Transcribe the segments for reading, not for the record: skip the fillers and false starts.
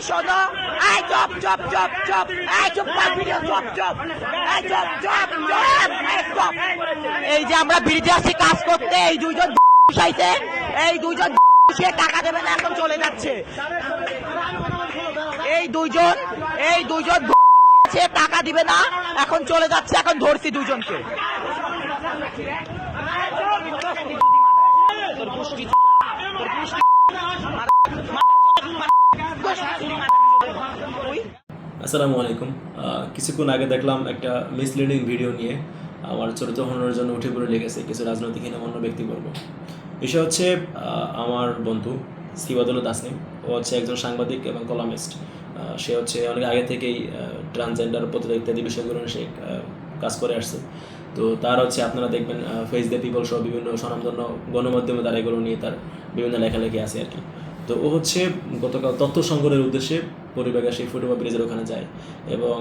শোনো, এই chop chop chop chop, এই চুপ কর ভিডিও, চপ চপ, এই চপ চপ চপ, এই চপ। এই যে আমরা বিড়িতে আসছি কাজ করতে, এই দুইজন চাইছে, এই দুইজন সে টাকা দেবে না, এখন চলে যাচ্ছে। এই দুইজন সে টাকা দিবে না, এখন চলে যাচ্ছে। এখন ধরছি দুইজনকে। আসসালামু আলাইকুম। কিছুক্ষণ আগে দেখলাম একটা মিসলিডিং ভিডিও নিয়ে আমার চরিত্র হননের জন্য উঠে পড়ে লেগেছে কিছু রাজনৈতিক হীনমন্য ব্যক্তিবর্গ। বিষয় হচ্ছে আমার বন্ধু সিবাদুল তাসনিম, ও হচ্ছে একজন সাংবাদিক এবং কলামিস্ট। সে হচ্ছে অনেক আগে থেকেই ট্রান্সজেন্ডার প্রতিরোধ ইত্যাদি বিষয়গুলো সে কাজ করে আসছে। তো তার হচ্ছে আপনারা দেখবেন ফেস দ্য পিপল সহ বিভিন্ন স্বনামধন্য গণমাধ্যমে তারা এগুলো নিয়ে তার বিভিন্ন লেখালেখি আছে আর কি। তো ও হচ্ছে গতকাল তথ্য সংগ্রহের উদ্দেশ্যে পরিবারে সেই ফুটবল ব্রিজের ওখানে যায় এবং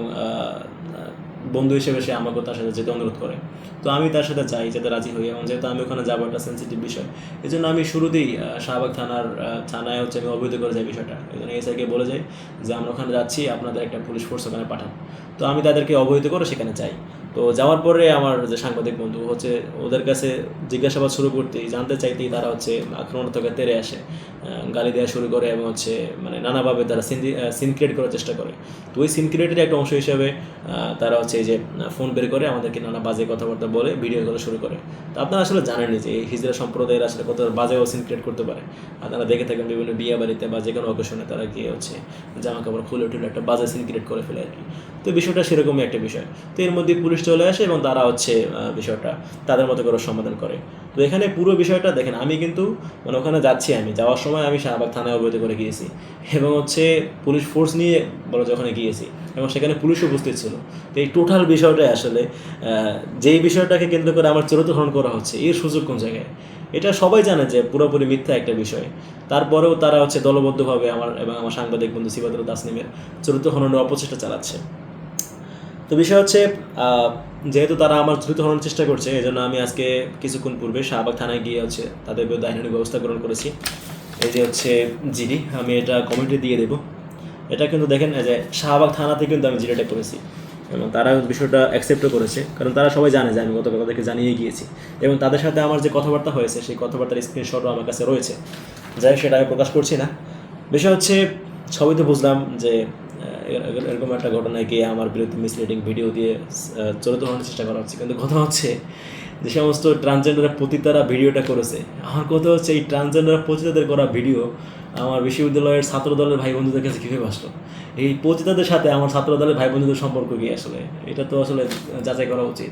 বন্ধু হিসেবে সে আমাকে তার সাথে যেতে অনুরোধ করে। তো আমি তার সাথে যাই, যেতে রাজি হই, এবং যেহেতু আমি ওখানে যাবো একটা সেন্সিটিভ বিষয়, এই জন্য আমি শুরুতেই শাহবাগ থানায় হচ্ছে আমি অবহিত করে যাই বিষয়টা। এই জন্য এসআইকে বলে যাই যে আমরা ওখানে যাচ্ছি, আপনাদের একটা পুলিশ ফোর্স ওখানে পাঠান। তো আমি তাদেরকে অবহিত করে সেখানে যাই। তো যাওয়ার পরে আমার যে সাংবাদিক বন্ধু হচ্ছে ওদের কাছে জিজ্ঞাসাবাদ শুরু করতেই, জানতে চাইতেই তারা হচ্ছে আক্রমণাত্মক তেরে আসে, গালি দেওয়া শুরু করে এবং হচ্ছে মানে নানাভাবে তারা সিন ক্রিয়েট করার চেষ্টা করে। তো ওই সিন ক্রিয়েটের একটা অংশ হিসাবে তারা হচ্ছে এই যে ফোন বের করে আমাদেরকে নানা বাজে কথাবার্তা বলে ভিডিও করা শুরু করে। তো আপনারা আসলে জানেনই যে এই হিজড়া সম্প্রদায়ের আসলে কত বাজে সিন ক্রিয়েট করতে পারে। আপনারা দেখে থাকেন বিভিন্ন বিয়ে বাড়িতে বা যে কোনো অকেশনে তারা গিয়ে হচ্ছে জামা কাপড় খুলে টুলে একটা বাজে সিন ক্রিয়েট করে ফেলে আর কি। তো বিষয়টা সেরকমই একটা বিষয়। তো এর মধ্যে পুলিশ চলে আসে এবং তারা হচ্ছে বিষয়টা তাদের মতো করে সমাধান করে। তো এখানে পুরো বিষয়টা দেখেন, আমি কিন্তু মানে ওখানে যাচ্ছি, আমি যাওয়ার সময় আমি শাহবাগ থানায় অবহিত করে গিয়েছি এবং হচ্ছে পুলিশ ফোর্স নিয়ে বলো যে ওখানে গিয়েছি এবং সেখানে পুলিশও উপস্থিত ছিল। তো এই টোটাল বিষয়টাই আসলে যেই বিষয়টাকে কেন্দ্র করে আমার চরিত্র হরণ করা হচ্ছে, এর সুযোগ কোন জায়গায়? এটা সবাই জানে যে পুরোপুরি মিথ্যা একটা বিষয়। তারপরেও তারা হচ্ছে দলবদ্ধভাবে আমার এবং আমার সাংবাদিক বন্ধু সিবাদুল তাসনিমের চরিত্র হরণের অপচেষ্টা চালাচ্ছে। তো বিষয় হচ্ছে যেহেতু তারা আমার চরিত্র হরণের চেষ্টা করছে, এই জন্য আমি আজকে কিছুক্ষণ পূর্বে শাহবাগ থানায় গিয়ে হচ্ছে তাদের বিরুদ্ধে আইনানুগ ব্যবস্থা গ্রহণ করেছি। এই যে হচ্ছে জিডি, আমি এটা কমেন্টে দিয়ে দেবো। এটা কিন্তু দেখেন যে শাহবাগ থানাতে কিন্তু আমি জিডিটা করেছি এবং তারা বিষয়টা অ্যাকসেপ্টও করেছে, কারণ তারা সবাই জানে যে আমি গতকাল তাদেরকে জানিয়ে গিয়েছি এবং তাদের সাথে আমার যে কথাবার্তা হয়েছে সেই কথাবার্তার স্ক্রিনশটও আমার কাছে রয়েছে। যাই সেটা আমি প্রকাশ করছি না। বিষয় হচ্ছে সবই তো বুঝলাম যে এরকম একটা ঘটনায় গিয়ে আমার বিরুদ্ধে মিসলিডিং ভিডিও দিয়ে চরিত্র হওয়ার চেষ্টা করা হচ্ছে, কিন্তু কথা হচ্ছে যে সমস্ত ট্রান্সজেন্ডার পতিতারা ভিডিওটা করেছে, আমার কথা হচ্ছে এই ট্রান্সজেন্ডার পতিতাদের করা ভিডিও আমার বিশ্ববিদ্যালয়ের ছাত্র দলের ভাই বন্ধুদের কাছে কীভাবে আসলো? এই পতিতাদের সাথে আমার ছাত্র দলের ভাই বন্ধুদের সম্পর্ক কি আসলে? এটা তো আসলে যাচাই করা উচিত।